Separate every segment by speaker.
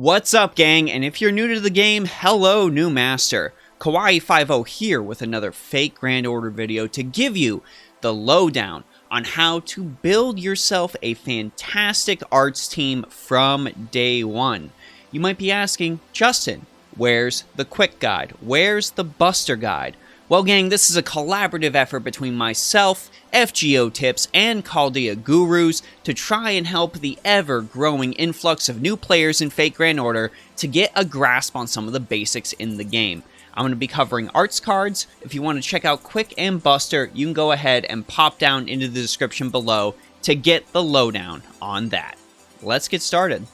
Speaker 1: What's up, gang? And if you're new to the game, hello, new master. Kawaii50 here with another fake Grand Order video to give you the lowdown on how to build yourself a fantastic arts team from day one. You might be asking, Justin, where's the quick guide? Where's the buster guide? Well, gang, this is a collaborative effort between myself, FGO Tips, and Chaldea Gurus to try and help the ever-growing influx of new players in Fake Grand Order to get a grasp on some of the basics in the game. I'm going to be covering arts cards. If you want to check out Quick and Buster, you can go ahead and pop down into the description below to get the lowdown on that. Let's get started.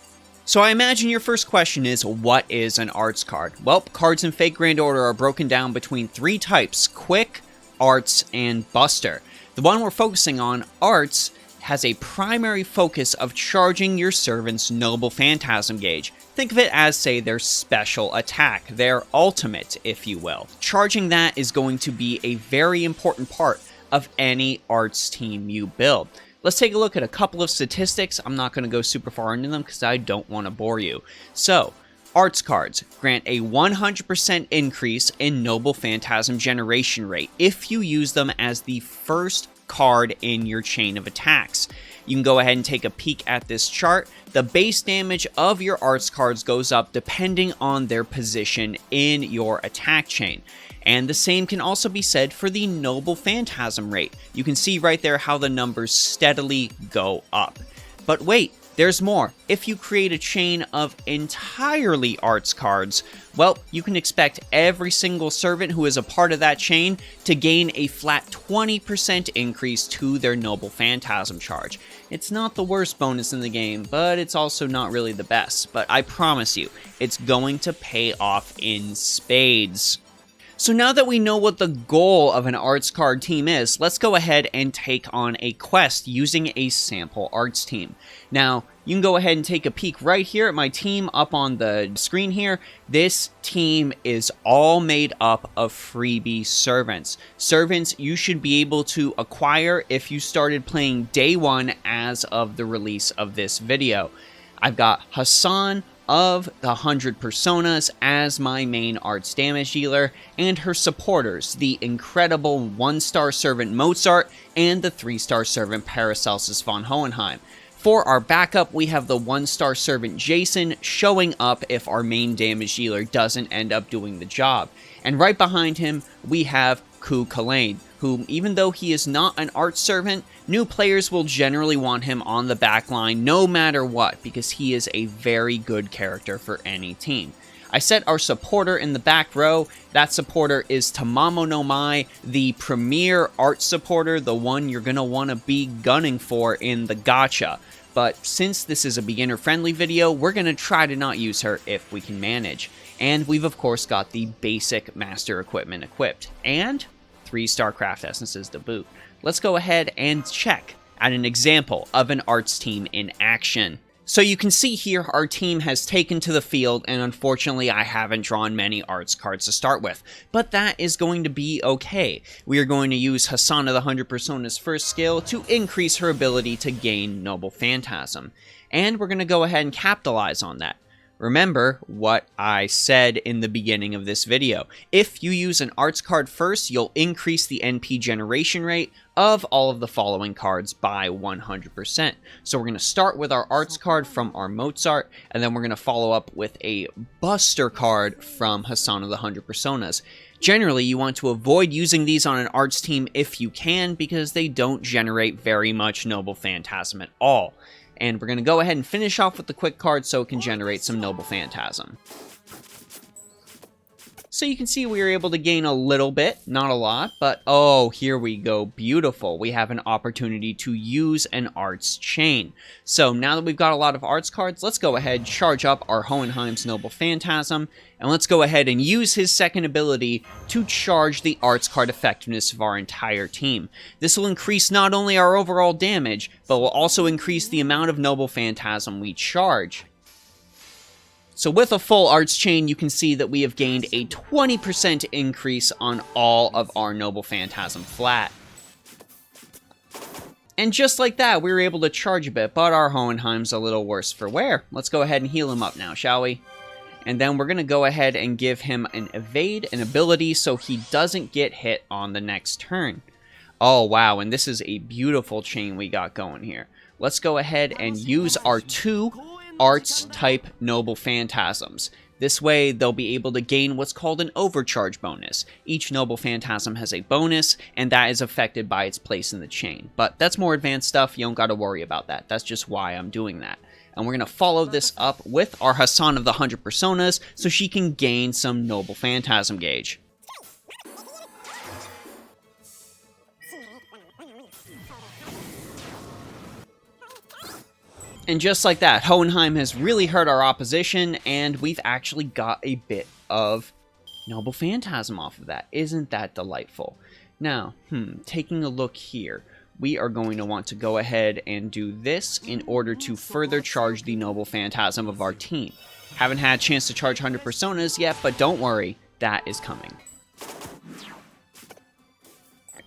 Speaker 1: So I imagine your first question is, what is an arts card? Well, cards in Fake Grand Order are broken down between three types: Quick, Arts, and Buster. The one we're focusing on, Arts, has a primary focus of charging your servant's Noble Phantasm gauge. Think of it as, say, their special attack, their ultimate, if you will. Charging that is going to be a very important part of any arts team you build. Let's take a look at a couple of statistics. I'm not going to go super far into them because I don't want to bore you. So, arts cards grant a 100% increase in Noble Phantasm generation rate if you use them as the first card in your chain of attacks. You can go ahead and take a peek at this chart. The base damage of your arts cards goes up depending on their position in your attack chain. And the same can also be said for the Noble Phantasm rate. You can see right there how the numbers steadily go up. But wait, there's more. If you create a chain of entirely arts cards, well, you can expect every single servant who is a part of that chain to gain a flat 20% increase to their Noble Phantasm charge. It's not the worst bonus in the game, but it's also not really the best. But I promise you, it's going to pay off in spades. So now that we know what the goal of an arts card team is, let's go ahead and take on a quest using a sample arts team. Now, you can go ahead and take a peek right here at my team up on the screen here. This team is all made up of freebie servants. Servants you should be able to acquire if you started playing day one as of the release of this video. I've got Hassan of the 100 Personas as my main arts damage dealer, and her supporters, the incredible 1-star servant Mozart and the 3-star servant Paracelsus von Hohenheim. For our backup, we have the 1-star servant Jason showing up if our main damage dealer doesn't end up doing the job. And right behind him, we have Ku Kalane, whom, even though he is not an art servant, new players will generally want him on the back line no matter what, because he is a very good character for any team. I set our supporter in the back row. That supporter is Tamamo no Mai, the premier art supporter, the one you're going to want to be gunning for in the gacha. But since this is a beginner-friendly video, we're going to try to not use her if we can manage. And we've of course got the basic master equipment equipped, and 3-star craft essences to boot. Let's go ahead and check at an example of an arts team in action. So you can see here our team has taken to the field, and unfortunately I haven't drawn many arts cards to start with. But that is going to be okay. We are going to use Hassan of the 100 Personas first skill to increase her ability to gain Noble Phantasm. And we're going to go ahead and capitalize on that. Remember what I said in the beginning of this video. If you use an arts card first, you'll increase the NP generation rate of all of the following cards by 100%. So we're going to start with our arts card from our Mozart, and then we're going to follow up with a Buster card from Hassan of the 100 Personas. Generally, you want to avoid using these on an arts team if you can, because they don't generate very much Noble Phantasm at all. And we're going to go ahead and finish off with the quick card so it can generate some Noble Phantasm. So you can see we were able to gain a little bit, not a lot, but oh, here we go, beautiful. We have an opportunity to use an arts chain. So now that we've got a lot of arts cards, let's go ahead, charge up our Hohenheim's Noble Phantasm, and let's go ahead and use his second ability to charge the arts card effectiveness of our entire team. This will increase not only our overall damage, but will also increase the amount of Noble Phantasm we charge. So with a full arts chain, you can see that we have gained a 20% increase on all of our Noble Phantasm flat. And just like that, we were able to charge a bit, but our Hohenheim's a little worse for wear. Let's go ahead and heal him up now, shall we? And then we're going to go ahead and give him an evade, an ability, so he doesn't get hit on the next turn. Oh, wow, and this is a beautiful chain we got going here. Let's go ahead and use our 2 Arts-type Noble Phantasms. This way, they'll be able to gain what's called an overcharge bonus. Each Noble Phantasm has a bonus, and that is affected by its place in the chain. But that's more advanced stuff, you don't gotta worry about that. That's just why I'm doing that. And we're gonna follow this up with our Hassan of the 100 Personas, so she can gain some Noble Phantasm gauge. And just like that, Hohenheim has really hurt our opposition, and we've actually got a bit of Noble Phantasm off of that. Isn't that delightful? Now, taking a look here, we are going to want to go ahead and do this in order to further charge the Noble Phantasm of our team. Haven't had a chance to charge 100 Personas yet, but don't worry, that is coming.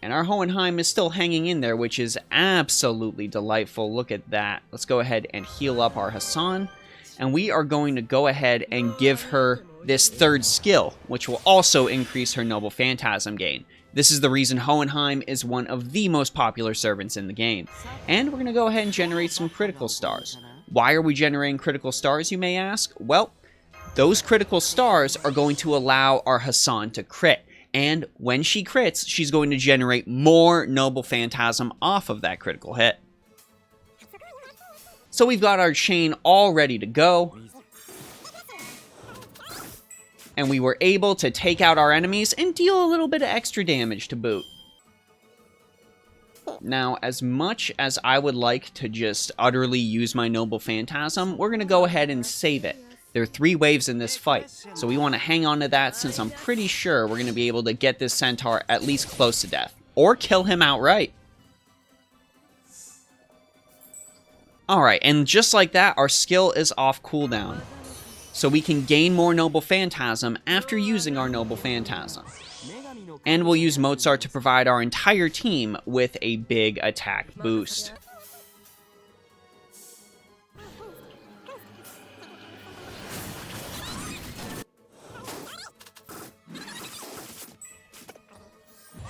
Speaker 1: And our Hohenheim is still hanging in there, which is absolutely delightful. Look at that. Let's go ahead and heal up our Hassan. And we are going to go ahead and give her this 3rd skill, which will also increase her Noble Phantasm gain. This is the reason Hohenheim is one of the most popular servants in the game. And we're going to go ahead and generate some critical stars. Why are we generating critical stars, you may ask? Well, those critical stars are going to allow our Hassan to crit. And when she crits, she's going to generate more Noble Phantasm off of that critical hit. So we've got our chain all ready to go. And we were able to take out our enemies and deal a little bit of extra damage to boot. Now, as much as I would like to just utterly use my Noble Phantasm, we're going to go ahead and save it. There are 3 waves in this fight, so we want to hang on to that since I'm pretty sure we're going to be able to get this centaur at least close to death. Or kill him outright. Alright, and just like that, our skill is off cooldown. So we can gain more Noble Phantasm after using our Noble Phantasm. And we'll use Mozart to provide our entire team with a big attack boost.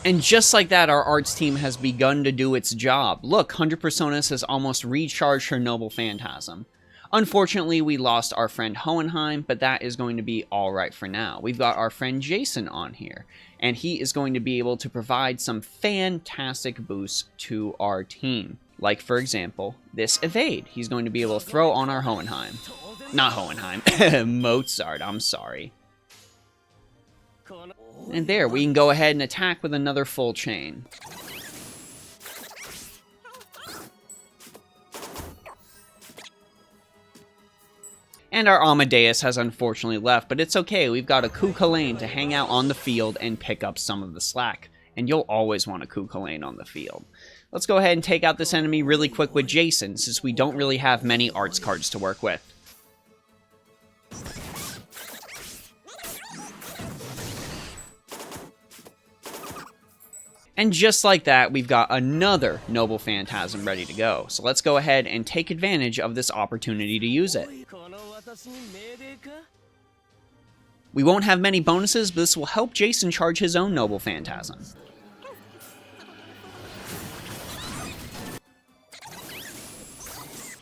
Speaker 1: And just like that, our arts team has begun to do its job. Look, 100 Personas has almost recharged her Noble Phantasm. Unfortunately, we lost our friend Hohenheim, but that is going to be alright for now. We've got our friend Jason on here, and he is going to be able to provide some fantastic boosts to our team. Like, for example, this evade. He's going to be able to throw on our Hohenheim. Not Hohenheim, Mozart, I'm sorry. And there, we can go ahead and attack with another full chain. And our Amadeus has unfortunately left, but it's okay, we've got a Cuchulainn to hang out on the field and pick up some of the slack. And you'll always want a Cuchulainn on the field. Let's go ahead and take out this enemy really quick with Jason, since we don't really have many arts cards to work with. And just like that, we've got another Noble Phantasm ready to go. So let's go ahead and take advantage of this opportunity to use it. We won't have many bonuses, but this will help Jason charge his own Noble Phantasm.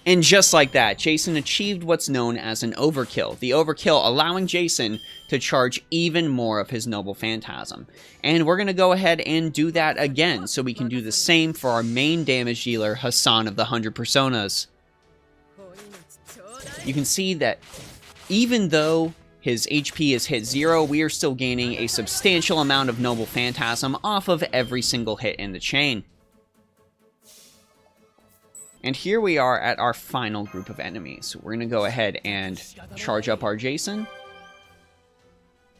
Speaker 1: And just like that, Jason achieved what's known as an overkill. The overkill allowing Jason to charge even more of his Noble Phantasm. And we're going to go ahead and do that again, so we can do the same for our main damage dealer, Hassan of the 100 Personas. You can see that even though his HP is hit 0, we are still gaining a substantial amount of Noble Phantasm off of every single hit in the chain. And here we are at our final group of enemies. We're going to go ahead and charge up our Jason.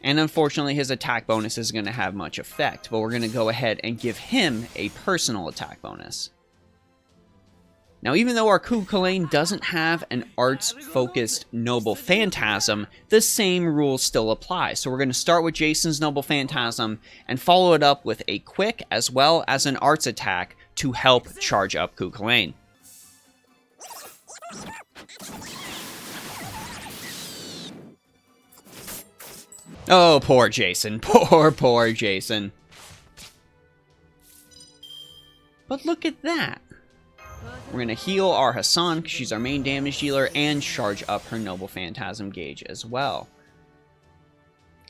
Speaker 1: And unfortunately, his attack bonus isn't going to have much effect, but we're going to go ahead and give him a personal attack bonus. Now, even though our Cuchulainn doesn't have an arts-focused Noble Phantasm, the same rules still apply. So we're going to start with Jason's Noble Phantasm and follow it up with a quick as well as an arts attack to help charge up Cuchulainn. Oh, poor Jason. Poor Jason. But look at that. We're going to heal our Hassan, because she's our main damage dealer, and charge up her Noble Phantasm gauge as well.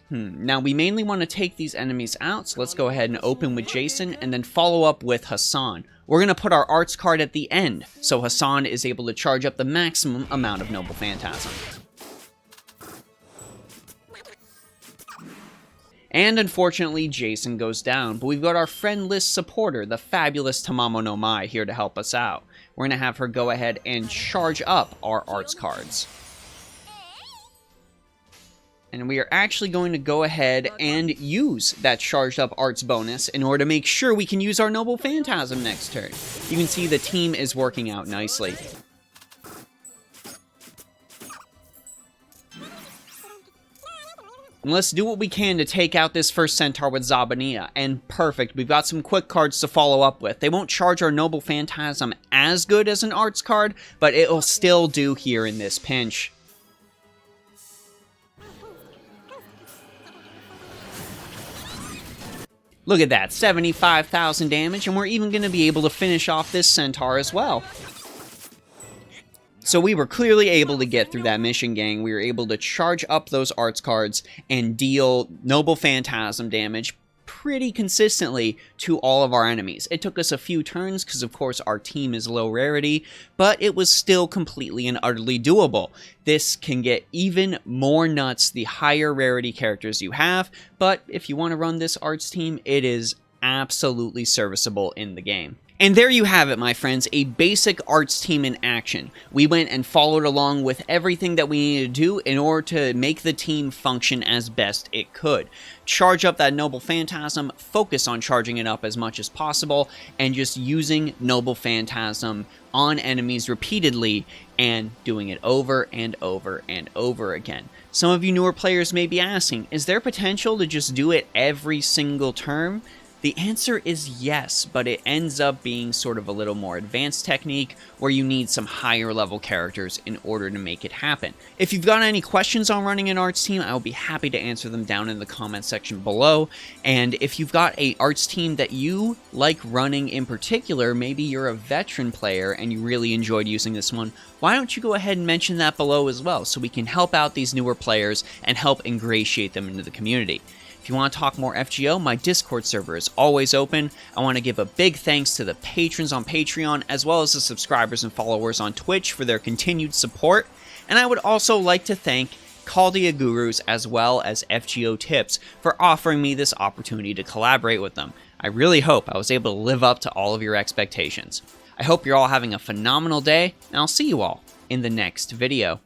Speaker 1: Now, we mainly want to take these enemies out, so let's go ahead and open with Jason, and then follow up with Hassan. We're going to put our arts card at the end, so Hassan is able to charge up the maximum amount of Noble Phantasm. And unfortunately, Jason goes down, but we've got our friendless supporter, the fabulous Tamamo no Mai, here to help us out. We're going to have her go ahead and charge up our arts cards. And we are actually going to go ahead and use that charged up arts bonus in order to make sure we can use our Noble Phantasm next turn. You can see the team is working out nicely. And let's do what we can to take out this first Centaur with Zabania. And perfect, we've got some quick cards to follow up with. They won't charge our Noble Phantasm as good as an arts card, but it'll still do here in this pinch. Look at that, 75,000 damage, and we're even going to be able to finish off this Centaur as well. So we were clearly able to get through that mission, gang. We were able to charge up those arts cards and deal Noble Phantasm damage pretty consistently to all of our enemies. It took us a few turns because, of course, our team is low rarity, but it was still completely and utterly doable. This can get even more nuts the higher rarity characters you have, but if you want to run this arts team, it is absolutely serviceable in the game. And there you have it, my friends, a basic arts team in action. We went and followed along with everything that we needed to do in order to make the team function as best it could. Charge up that Noble Phantasm, focus on charging it up as much as possible, and just using Noble Phantasm on enemies repeatedly and doing it over and over and over again. Some of you newer players may be asking, is there potential to just do it every single turn? The answer is yes, but it ends up being sort of a little more advanced technique where you need some higher level characters in order to make it happen. If you've got any questions on running an arts team, I will be happy to answer them down in the comment section below. And if you've got a arts team that you like running in particular, maybe you're a veteran player and you really enjoyed using this one, why don't you go ahead and mention that below as well so we can help out these newer players and help ingratiate them into the community. If you want to talk more FGO, my Discord server is always open. I want to give a big thanks to the patrons on Patreon, as well as the subscribers and followers on Twitch for their continued support. And I would also like to thank Chaldea Gurus, as well as FGO Tips, for offering me this opportunity to collaborate with them. I really hope I was able to live up to all of your expectations. I hope you're all having a phenomenal day, and I'll see you all in the next video.